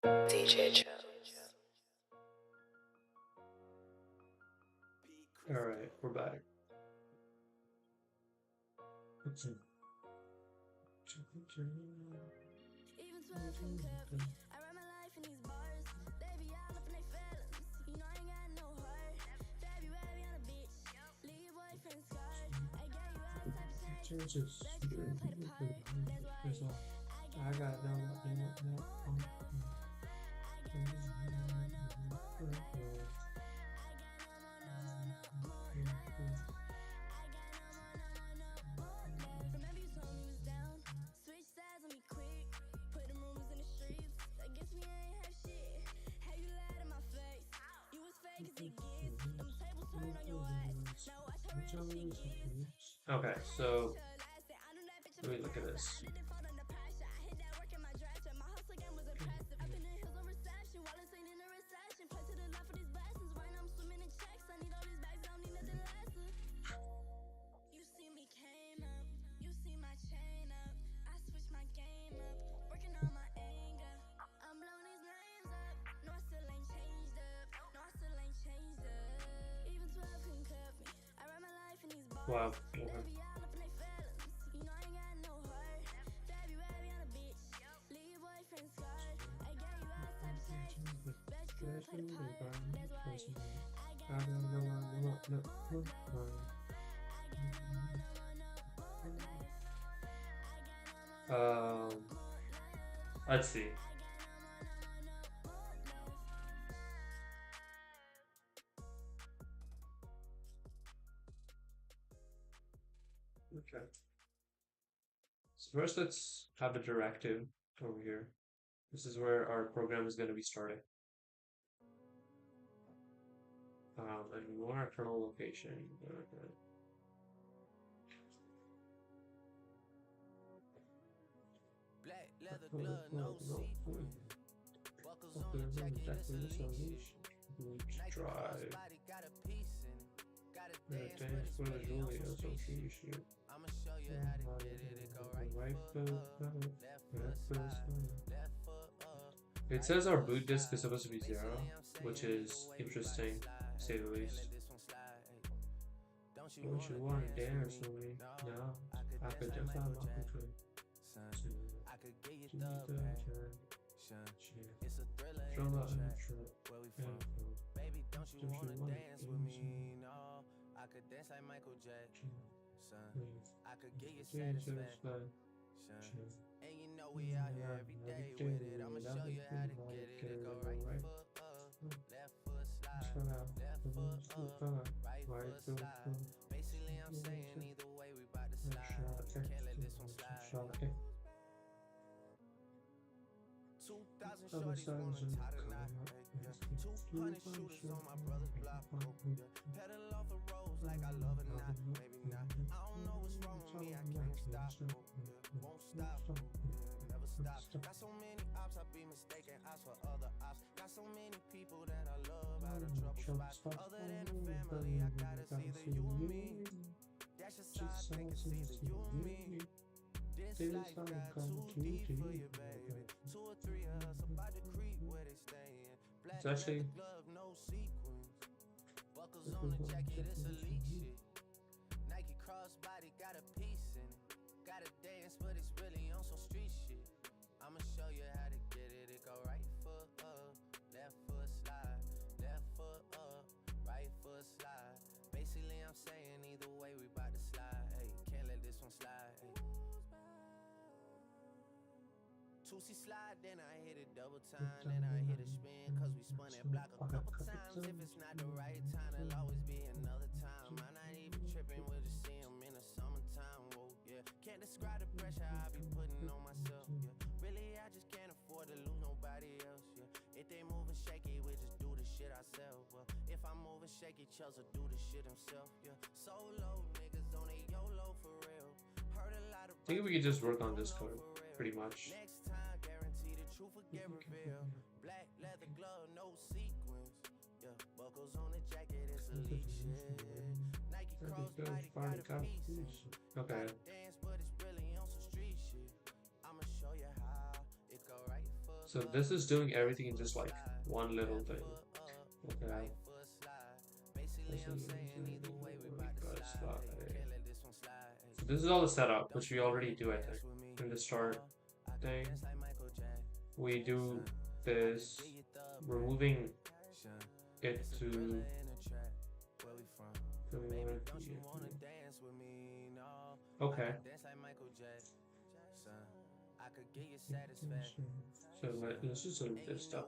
All right, we're back. I got Okay, so let me look at this. Wow. Okay. Um, let's see. Okay. So first, let's have a directive over here. This is where our program is going to be starting. And we want our kernel location. Black leather glove, no sequin. Buckles on the jacket, it's elite shit. Nike crossbody got a piece in it. Got a dance, but it's really on some street shit. I'ma show you how to get it. It go right foot up, left foot slide, left foot up. It says our boot disk is supposed to be 0, which is interesting, to say the least. Don't you want to dance with me? No, I could definitely not control. I could get you the passion. It's a thriller in the track. Where we from? Baby, don't you wanna dance with me? No, I could dance like Michael Jackson. I could get you satisfaction. And you know we out here every day with it. I'ma show you how to get it. It go right foot up, left foot slide, left foot up, right foot slide. Basically, I'm saying either way we bout to slide. Can't let this one slide. 2,000 shorties wanna tie the knot. 200 shooters on my brother's block. Pedal off the roads like I love it not. Maybe not. I don't know what's wrong with me. I can't stop. Won't stop. Never stop. Got so many ops, I be mistaken ops for other ops. Got so many people that I love out of trouble spots. Other than the family, I got it's either you or me. That's just how I think it's either you or me. This life got too deep for you, baby. 2 or 3 of us about to creep where they stayin'. Black leather glove, no sequins. Buckles on the jacket, it's elite shit. Nike crossbody got a piece in it. Gotta dance, but it's really on some street shit. I'ma show you how to get it. It go right foot up, left foot slide, left foot up, right foot slide. Basically, I'm saying either way we bout to slide. Hey, can't let this one slide. Hey. 2C slide, then I hit it double time, then I hit a spin, cause we spun that block a couple times. If it's not the right time, it'll always be another time. I'm not even tripping, we'll just see him in the summertime. Whoa, yeah. Can't describe the pressure I be putting on myself, yeah. Really, I just can't afford to lose nobody else, yeah. If they moving shaky, we just do the shit ourselves. Well, if I'm moving shaky, Chelsea do the shit himself, yeah. Solo niggas on a YOLO for real. Heard a lot of I think we could just work on Discord, pretty much. Next time, guarantee the truth will get revealed. Black leather glove, no sequins. Yeah, buckles on the jacket, it's elite shit. Nike crossbody got a piece. Okay. Dance, but it's really on some street shit. I'ma show you how it go right foot. So this is doing everything in just like one little thing. Okay. So this is all the setup, which we already do, I think. In the start thing, we do this, removing it to. Okay. So let's just sort of this stuff.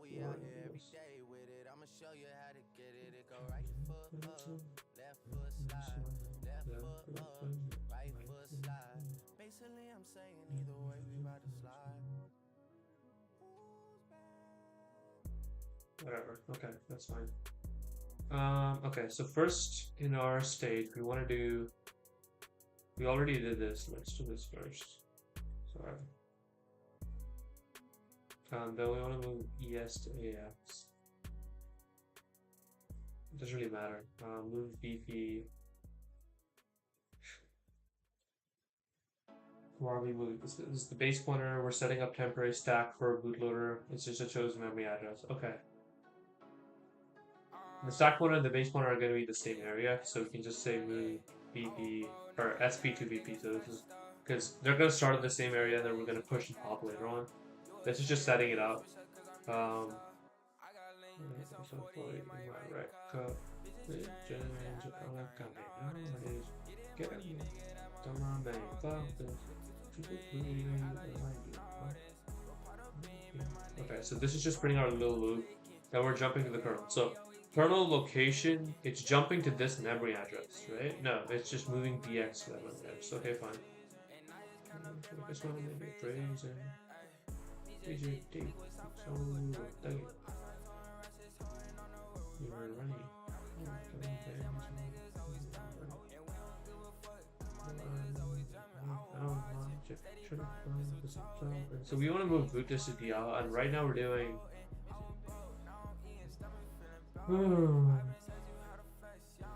Whatever. Okay, that's fine. Okay, so first in our state, we want to do. We already did this. Let's do this first. Sorry. Then we want to move ES to AX. It doesn't really matter. Move beefy. Where are we moving? This is the base pointer. We're setting up temporary stack for a bootloader. It's just a chosen memory address. Okay. The stack pointer and the base pointer are going to be the same area, so we can just say move BP or SP to BP. So this is because they're going to start at the same area, and then we're going to push and pop later on. This is just setting it up. Okay, so this is just printing our little loop. Then we're jumping to the kernel. So kernel location, it's jumping to this memory address, right? No, it's just moving DX to that memory address. Okay, fine. So we want to move boot disk to DL, and right now we're doing.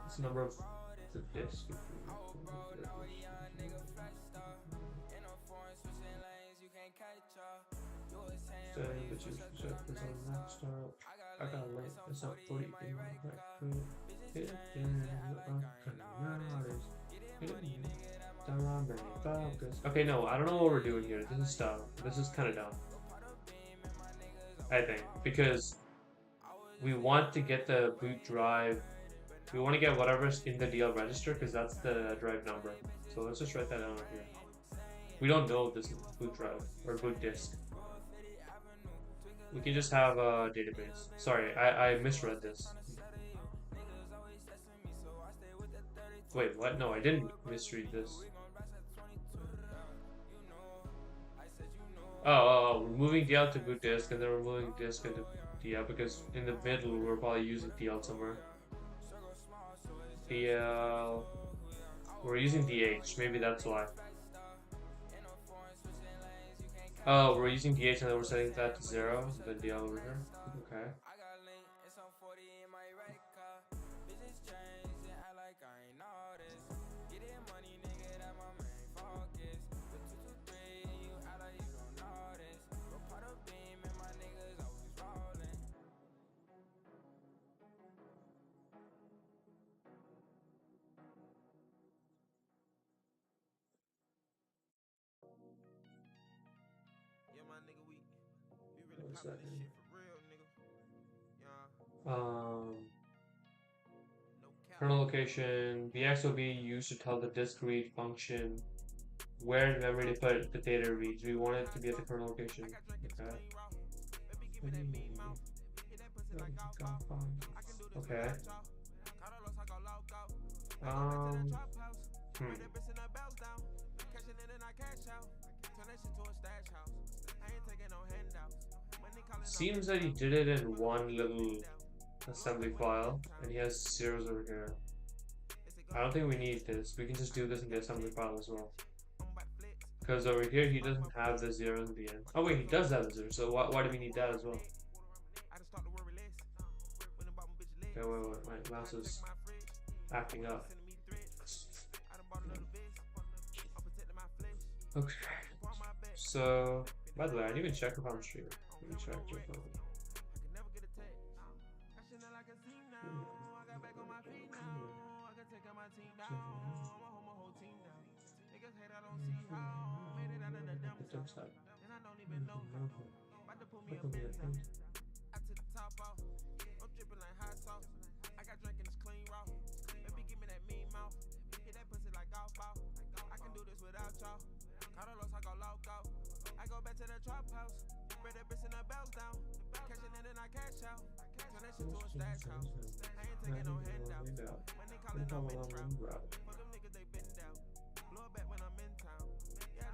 What's the number of the disk? I got a link. It's not 40. Okay, no, I don't know what we're doing here. This is dumb. This is kind of dumb. I think because we want to get the boot drive. We want to get whatever's in the DL register because that's the drive number. So let's just write that down right here. We don't know this boot drive or boot disk. We can just have a database. Sorry, I misread this. Wait, what? No, I didn't misread this. Oh, we're moving DL to boot disk, and then we're moving disk into DL because in the middle we're probably using DL somewhere. DL. We're using DH. Maybe that's why. Oh, we're using DH and then we're setting that to 0. Then DL over here. Okay. Kernel location. VX will be used to tell the disk read function where in memory to put the data reads. We want it to be at the kernel location. Okay. Okay. Seems that he did it in one little assembly file, and he has zeros over here. I don't think we need this. We can just do this in the assembly file as well. Because over here, he doesn't have the zeros at the end. Oh wait, he does have the zeros, so why do we need that as well? Okay, wait, my mouse is acting up. Okay. So, by the way, I didn't even check if I'm streaming. Retract your phone.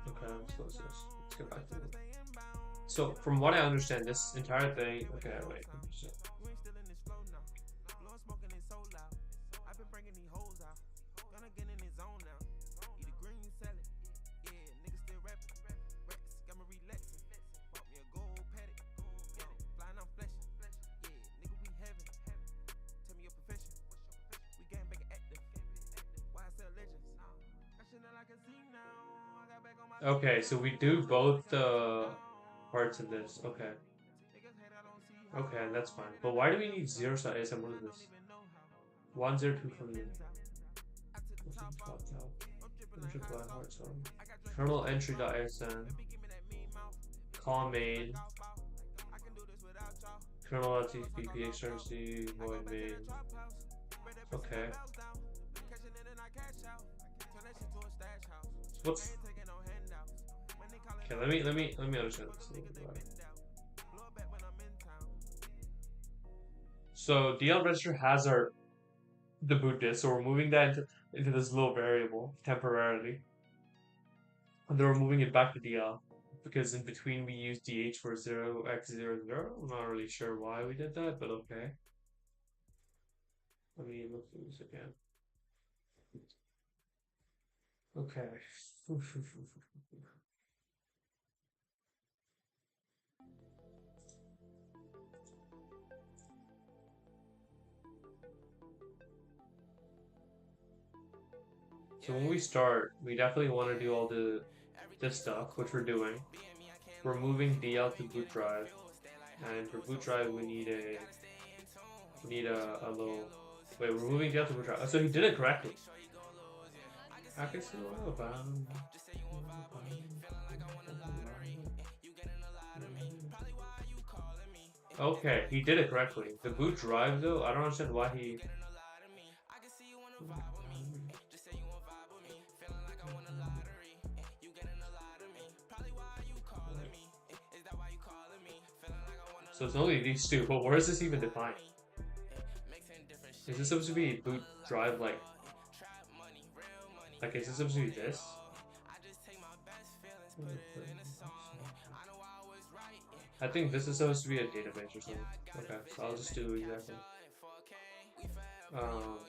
Okay, let's get back to it. So, from what I understand, this entire thing. Okay, wait. Okay, so we do both parts of this. Okay. Okay, that's fine. But why do we need 0.asm? What is this? 102 from you. Kernel entry.asm. Call main. Kernel.tcp externcy void main. Okay. What's okay? Let me understand this a little bit better. So DL register has the boot disk, so we're moving that into this little variable temporarily, and then we're moving it back to DL because in between we used DH for 0x00. I'm not really sure why we did that, but okay. Let me look through this again. Okay. So when we start, we definitely want to do all this stuff, which we're doing. We're moving DL to boot drive, and for boot drive we need a little. Wait, we're moving DL to boot drive. So he did it correctly. I can see all about. Okay, he did it correctly. The boot drive though, I don't understand why he. So it's only these two, but where is this even defined? Is this supposed to be boot drive like is this supposed to be this? I think this is supposed to be a database or something. Okay, so I'll just do exactly. Um,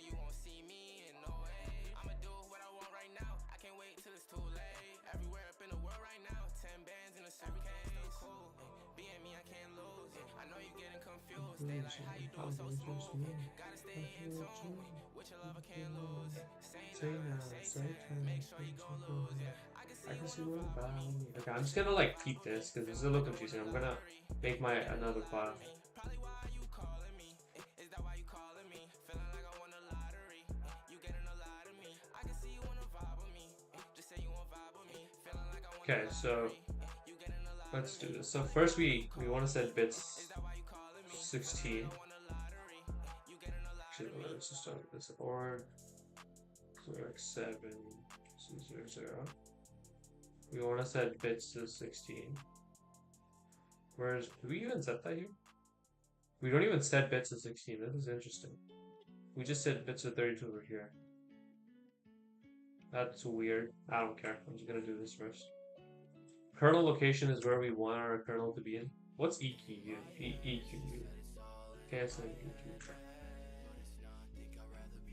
I can see what about. Okay, I'm just gonna like keep this because this is a little confusing. I'm gonna make my another file. Okay, so let's do this. So first we want to set bits 16. Actually, let's just start with this org 0x700. We want to set bits to 16. Whereas, do we even set that here? We don't even set bits to 16. This is interesting. We just set bits to 32 over here. That's weird. I don't care. I'm just gonna do this first. Kernel location is where we want our kernel to be in. What's EQU? EQU. KSN EQU.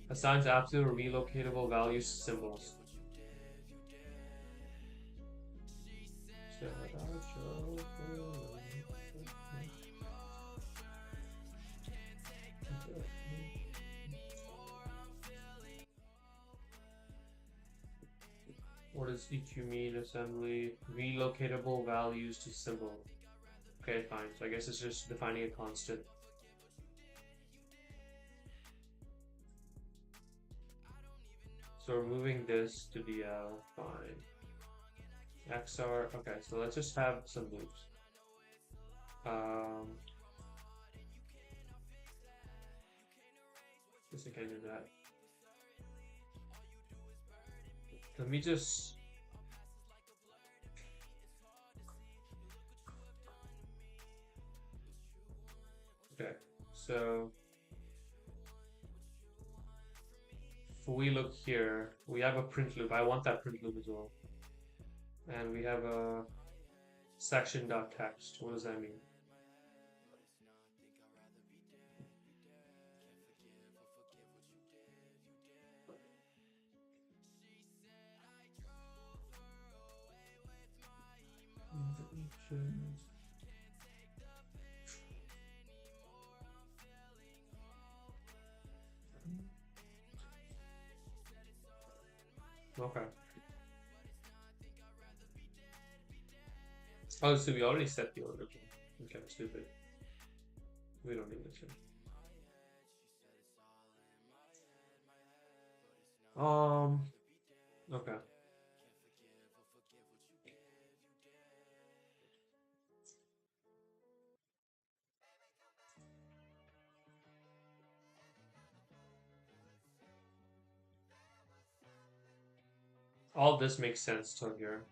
Assigns absolute or relocatable values to symbols. What does EQ mean? Assembly relocatable values to symbol. Okay, fine. So I guess it's just defining a constant. So we're moving this to DL, fine. XR, okay, so let's just have some loops. Um, guess I can do that. Let me just okay. So if we look here, we have a print loop. I want that print loop as well. And we have a section.text. What does that mean? Okay. Oh, so we already set the order. Okay, stupid. We don't need this here. Okay. All this makes sense till here.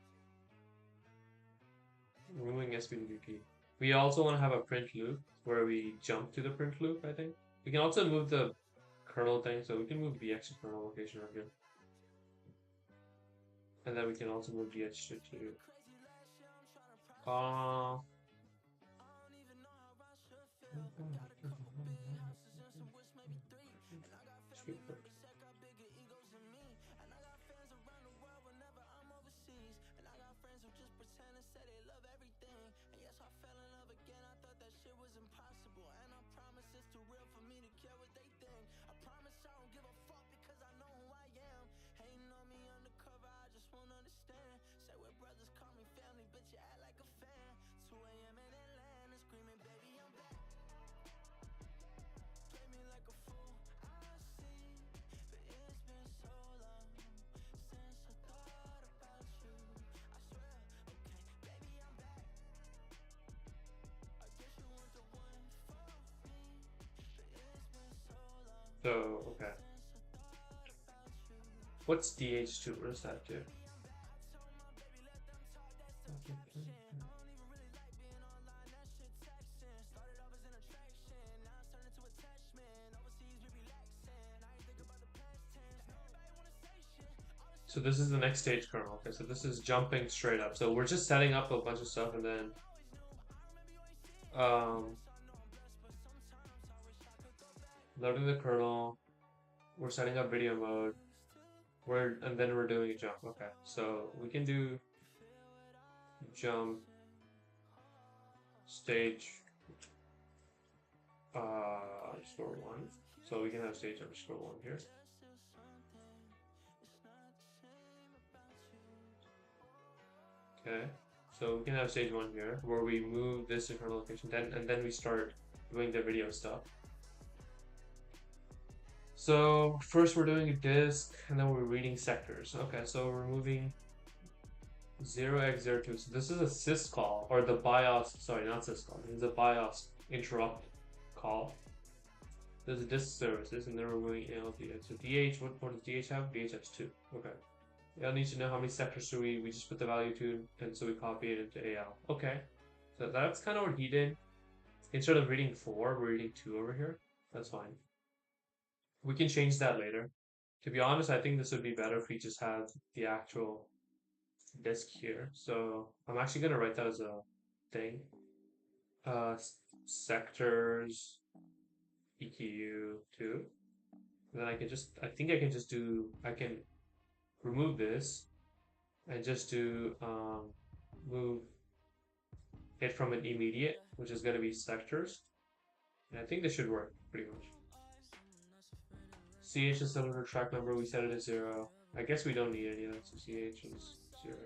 Removing SPDP. We also want to have a print loop where we jump to the print loop, I think. We can also move the kernel thing, so we can move the X to kernel location right here. And then we can also move the H to So, okay. What's DH2? What does that do? So this is the next stage kernel. Okay, so this is jumping straight up. So we're just setting up a bunch of stuff and then loading the kernel. We're setting up video mode. And then we're doing a jump. Okay, so we can do jump stage underscore one. So we can have stage underscore one here. Okay, so we can have stage one here where we move this to kernel location, and then we start doing the video stuff. So first we're doing a disk, and then we're reading sectors. Okay, so we're moving 0x02. So this is a syscall, or the BIOS, sorry, not syscall. This is a BIOS interrupt call. There's a disk services, and then we're moving ALDH. So DH, what does DH have? DH has 2. Okay. AL needs to know how many sectors do we just put the value to, and so we copy it into AL. Okay. So that's kind of what he did. Instead of reading 4, we're reading 2 over here. That's fine. We can change that later. To be honest, I think this would be better if we just had the actual disk here. So I'm actually going to write that as a thing. Sectors EQ 2. And then I think I can just do, I can remove this and just do move it from an immediate, which is going to be sectors. And I think this should work pretty much. CH is cylinder track number, we set it as 0. I guess we don't need any of that, so CH is 0.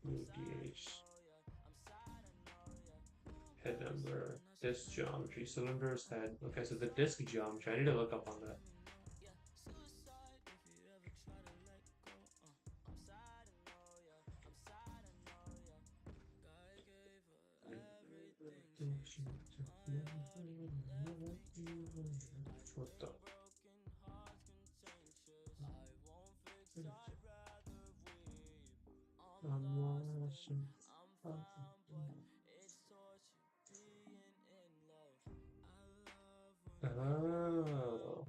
Move DH. Head number, disk geometry, cylinders, head. Okay, so the disk geometry, I need to look up on that. What the? Oh.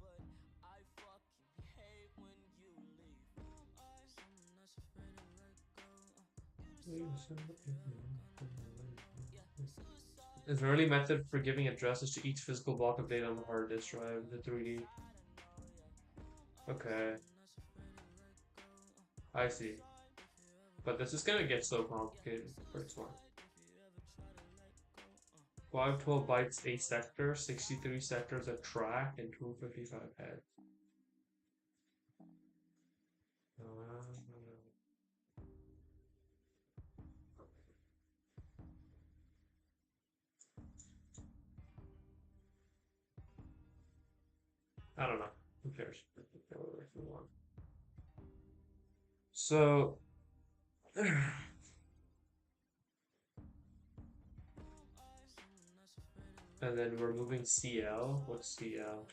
Is there any method for giving addresses to each physical block of data on the hard disk drive, the 3D? Okay, I see. But this is gonna get so complicated for its one. 512 bytes a sector, 63 sectors a track, and 255 heads. I don't know. Who cares? So, and then we're moving CL. What's CL?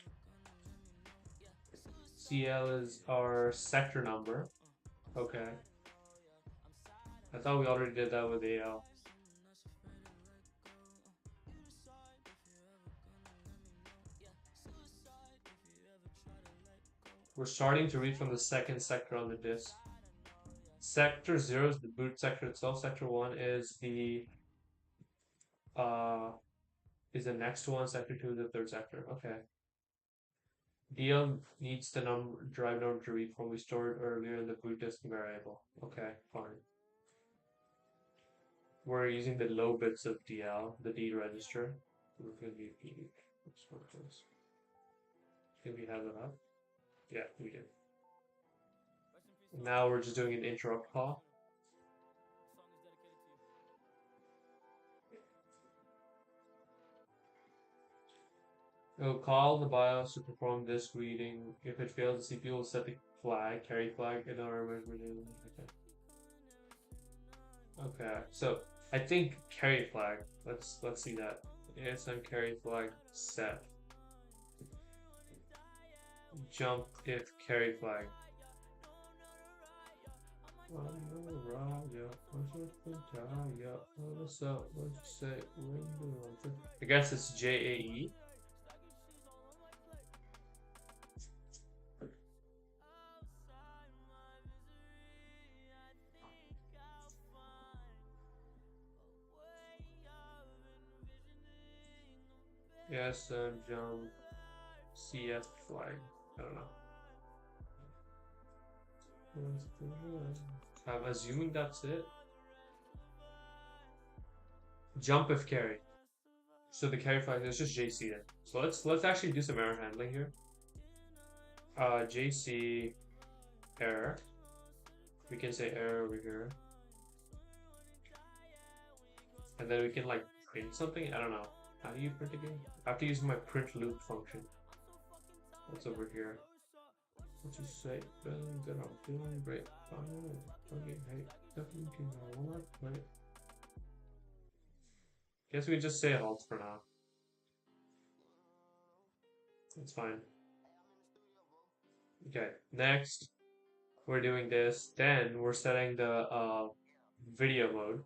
CL is our sector number. Okay. I thought we already did that with AL. We're starting to read from the second sector on the disk. Sector 0 is the boot sector itself. Sector 1 uh is the next one. Sector 2 is the third sector. Okay. DL needs the drive number to read from we stored earlier in the boot disk variable. Okay, fine. We're using the low bits of DL, the D register. We're going to be Did we have that up? Yeah, we did. Now we're just doing an interrupt call. It'll call the BIOS to perform this reading. If it fails, the CPU will set the flag, carry flag, in our measurement. Okay, so I think carry flag. Let's see that. ASM carry flag set. Jump if carry flag. I guess it's JAE. Yes, jump CF flag. I don't know. I'm assuming that's it. Jump if carry. So the carry flag is just JC then. So let's actually do some error handling here. JC error. We can say error over here. And then we can like print something. I don't know. How do you print again? I have to use my print loop function. What's over here? What you say? Feeling good, I'm feeling great. Okay, hey, definitely right. Guess we just say halt for now. That's fine. Okay, next we're doing this. Then we're setting the video mode.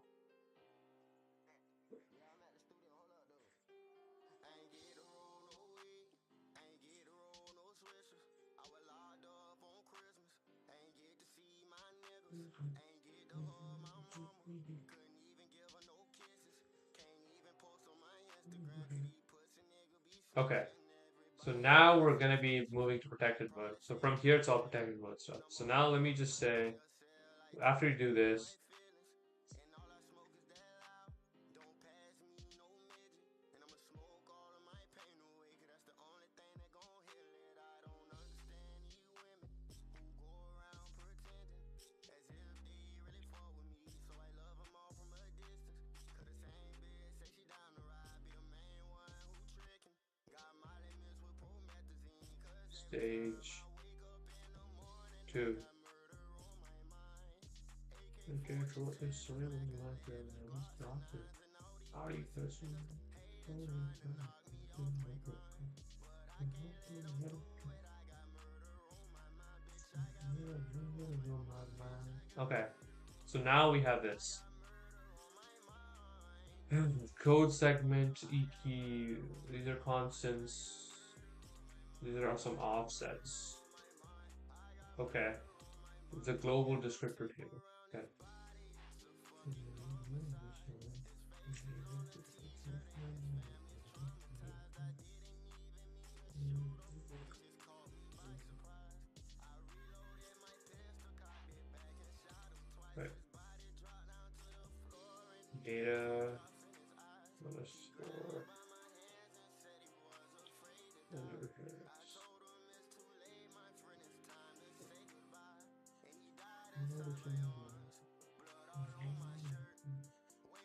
Okay, so now we're gonna be moving to protected mode. So from here it's all protected mode stuff. So now let me just say, after you do this, Stage 2. Okay, for this soil like this doctor. How do you person? Okay, so now we have this code segment, e key. These are constants. These are some offsets. Okay, the global descriptor table. Okay. Right. Data underscore underhoods.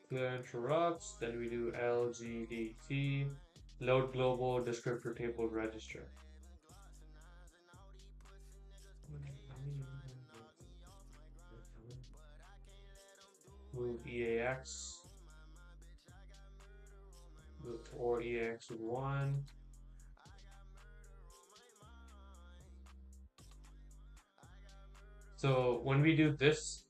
Clear interrupts, then we do LGDT, load global descriptor table register. Move EAX, move or EAX1. So when we do this,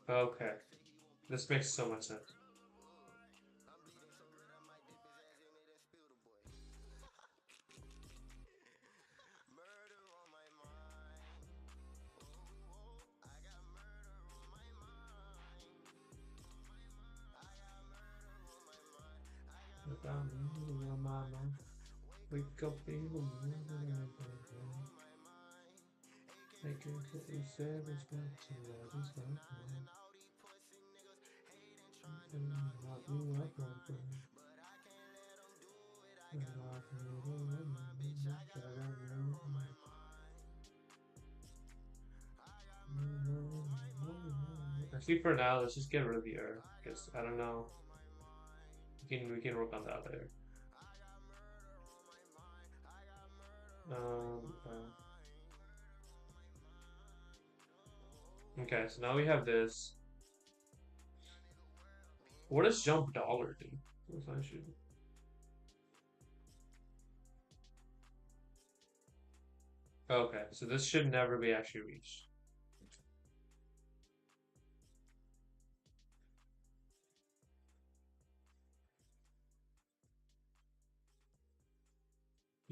okay, this makes so much sense. Wake up, baby. I can put you savage back to just like not you up on Actually, for now, let's just get rid of the error because I don't know. We can work on that later. Okay, so now we have this. What does jump dollar do? Okay, so this should never be actually reached.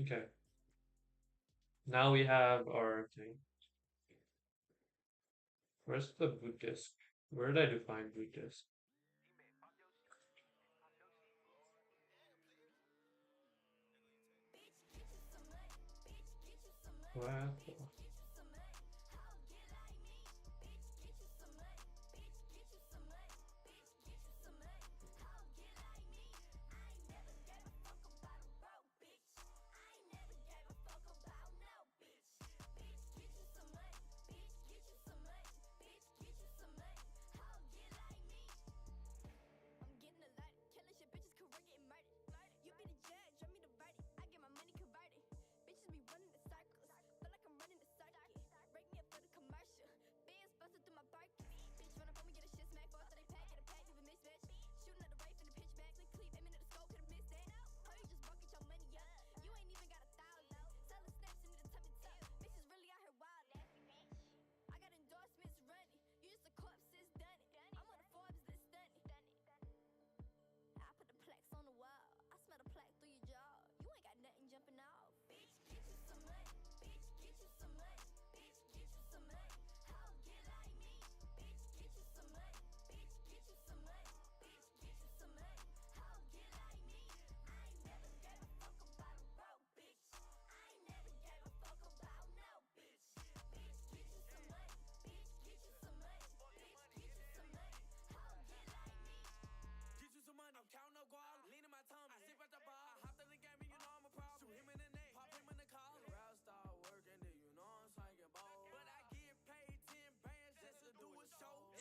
Okay. Now we have our thing. Where's the boot disk? Where did I define boot disk? What?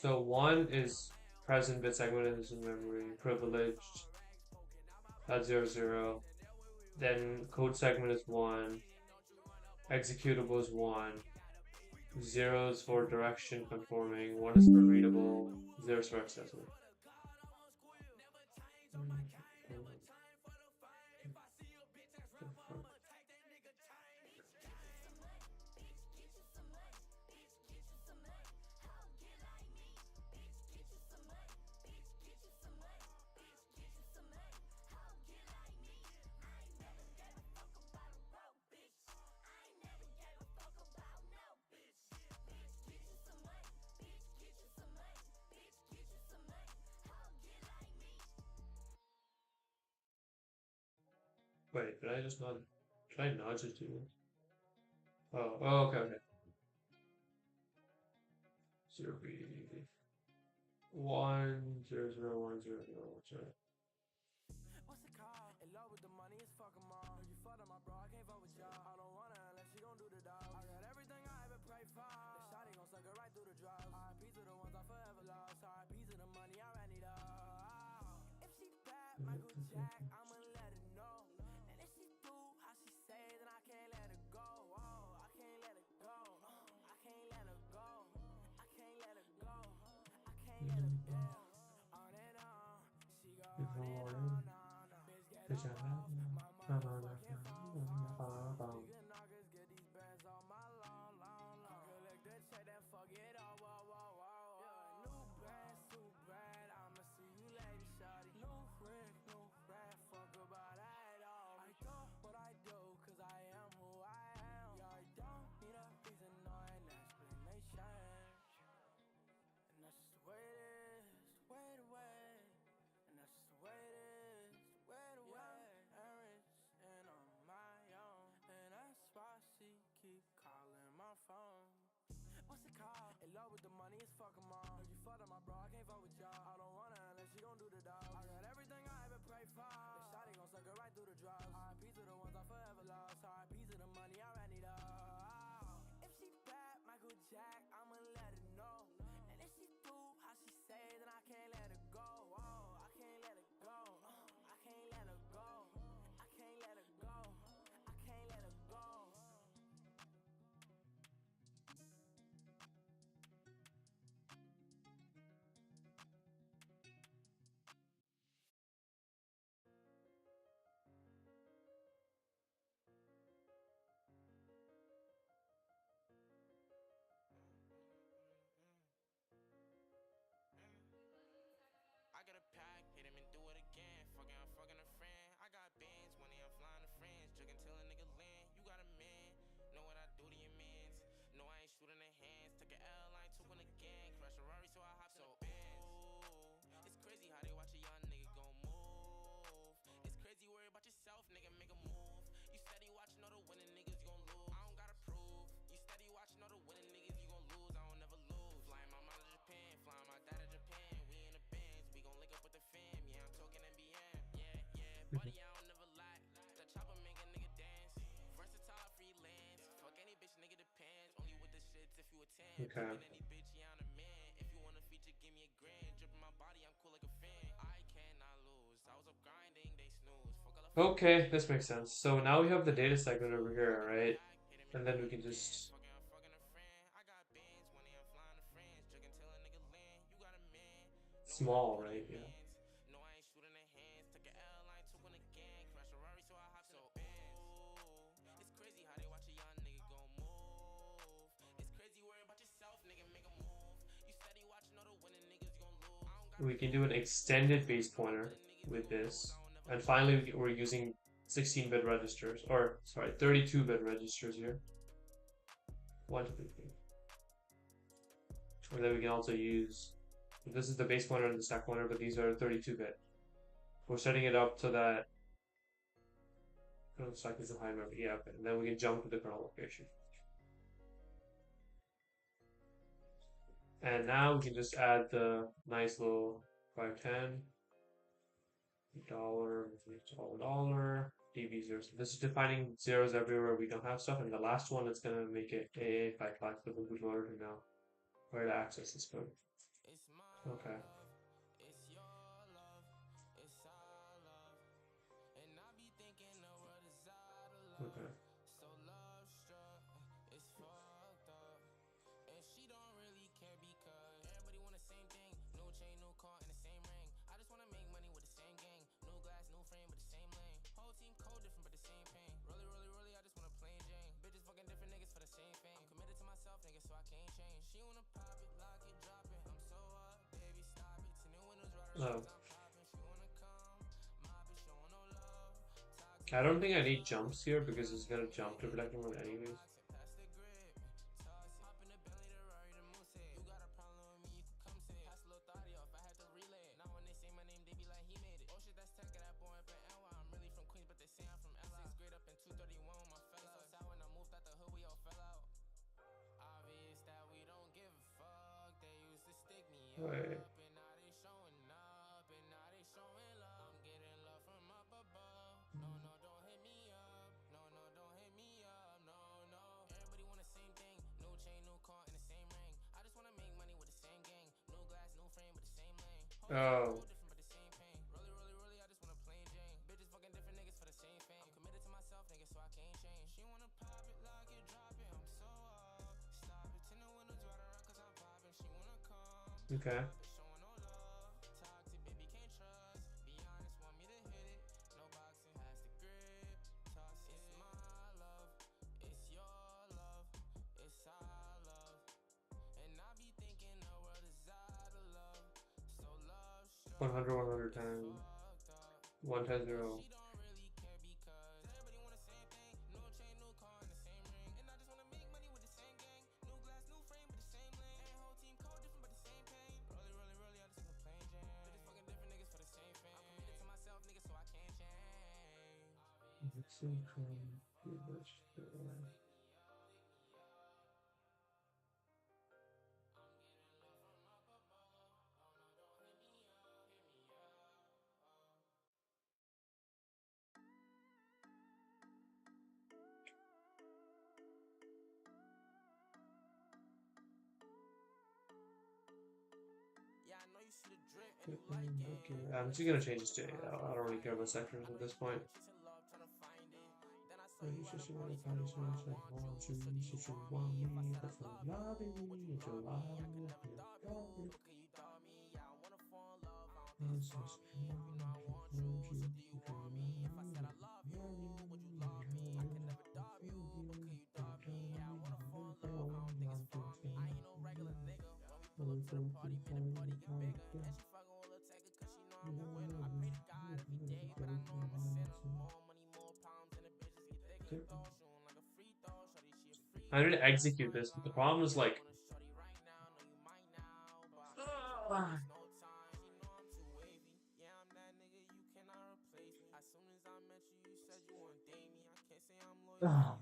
So one is present bit segment is in memory, privileged, that's 00. Then code segment is 1, executable is 1, 0 is for direction conforming, 1 is for readable, 0 is for accessible. Wait, did I just not? Did I not just do this? Oh, okay, okay. 0 B 1 0 0 1 0 0 1 0. Okay. Okay, this makes sense. So now we have the data segment over here, right? And then we can just small, right? Yeah. We can do an extended base pointer with this. And finally, we're using 16-bit registers, or sorry, 32-bit registers here. 1, 2, 3, 4. And then we can also use, this is the base pointer and the stack pointer, but these are 32-bit. We're setting it up so that, oh, stack is a high memory. Yeah, okay. And then we can jump to the kernel location. And now we can just add the nice little 510 dollar, dollar, DB0. So this is defining zeros everywhere we don't have stuff, and the last one is gonna make it AA if I collect with the bootloader to know where to access this code. Okay. Okay. Oh. I don't think I need jumps here because he's gonna jump to protect him anyways. Wait. Oh. Okay. One hundred, 110. 110. Okay, I'm just gonna change this to AL. I don't really care about sectors at this point. You should see what I find is nice. I want you, you should want me, but for loving me, it's a lie. I need to execute this, but the problem is like, ah, ah.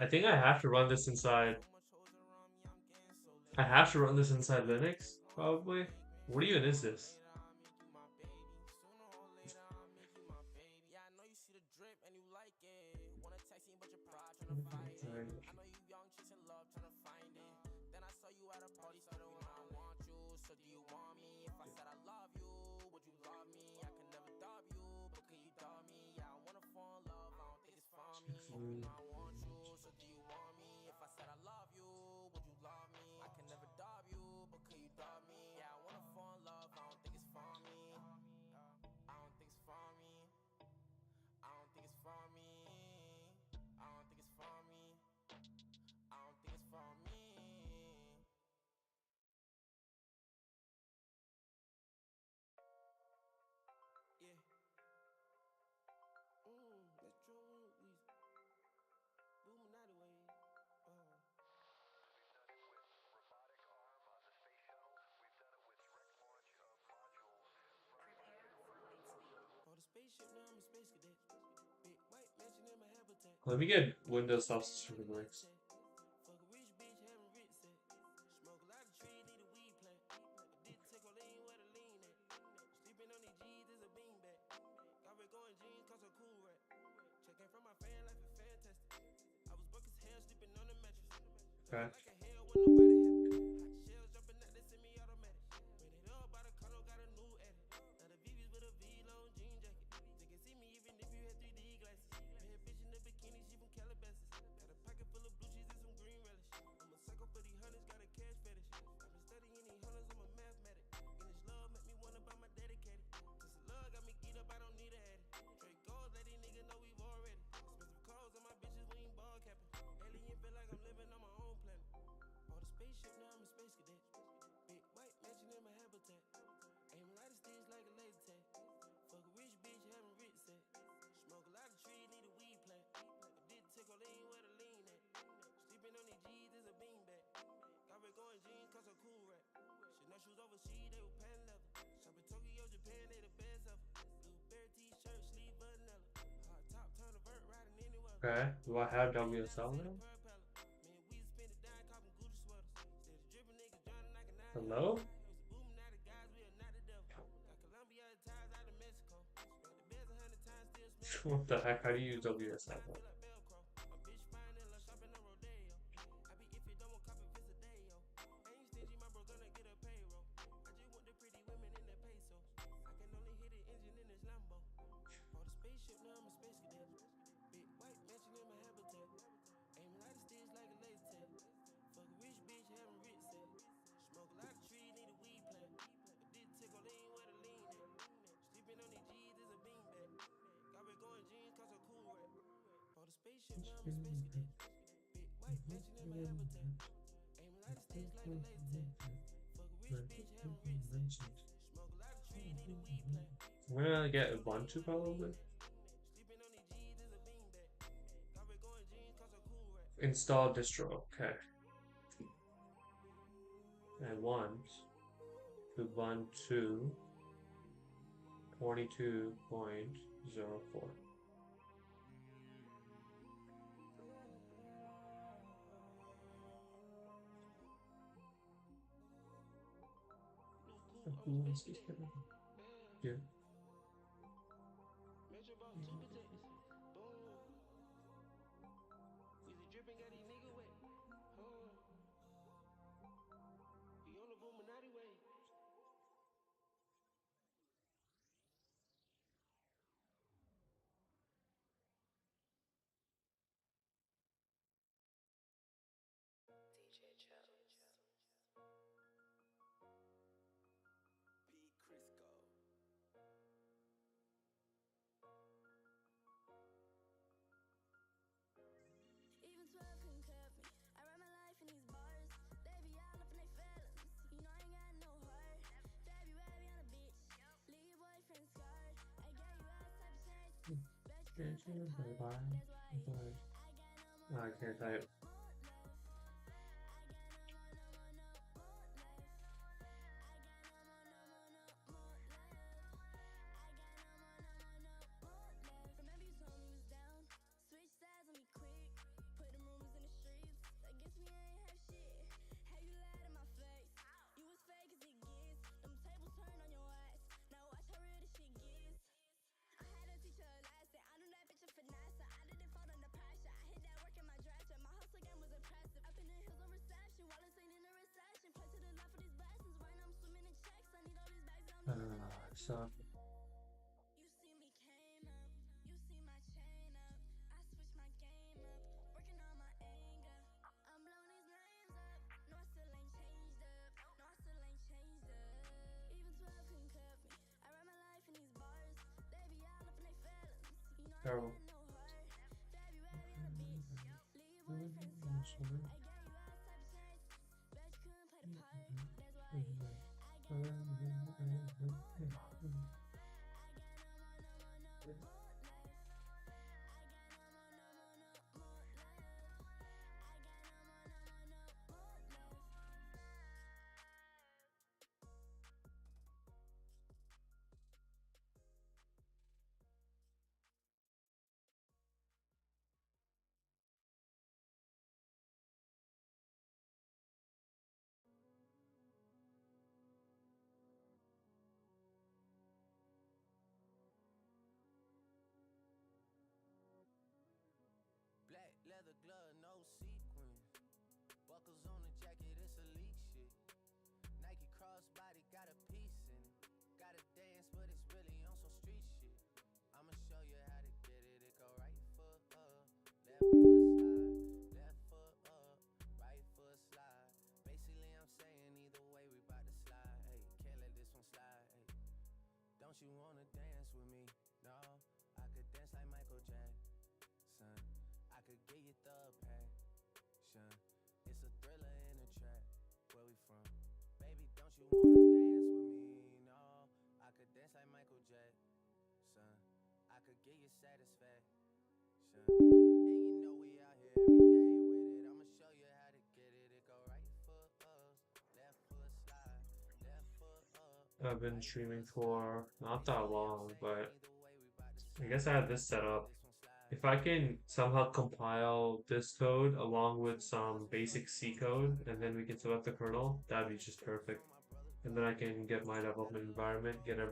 I think I have to run this inside. I have to run this inside Linux, probably. What even is this? Let me get Windows substitute for Linux. Okay. shoes overseas, they were pan leather. Shop in Tokyo, Japan, they the best ever. Blue bear t-shirt, sleeve vanilla. Hard top, turn a vert, riding anywhere. Okay, do I have WSL now? Hello? What the heck? How do you use WSL? I'm gonna get Ubuntu probably. Install distro. Okay. I want Ubuntu 22.04. Yeah. I can't type. So terrible. Black leather glove, no sequin. Buckles on the jacket, it's elite shit. Nike crossbody got a piece in it. Gotta dance, but it's really on some street shit. I'ma show you how to get it. It go right foot up, left foot slide, right foot slide. Basically, I'm saying either way, we bout to slide. Hey, can't let this one slide. Hey, don't you wanna dance with me? No, I could dance like Michael Jackson. I could get you the passion. It's a thriller in a track. Where we from? Baby, don't you wanna dance with me? No, I could dance like Michael Jackson. I could get you satisfaction. And you know we out here every day with it. I'ma show you how to get it. It go right foot up, left foot slide, left I've been streaming for not that long, but I guess I have this set up. If I can somehow compile this code along with some basic C code, and then we can select the kernel, that'd be just perfect. And then I can get my development environment, get everything.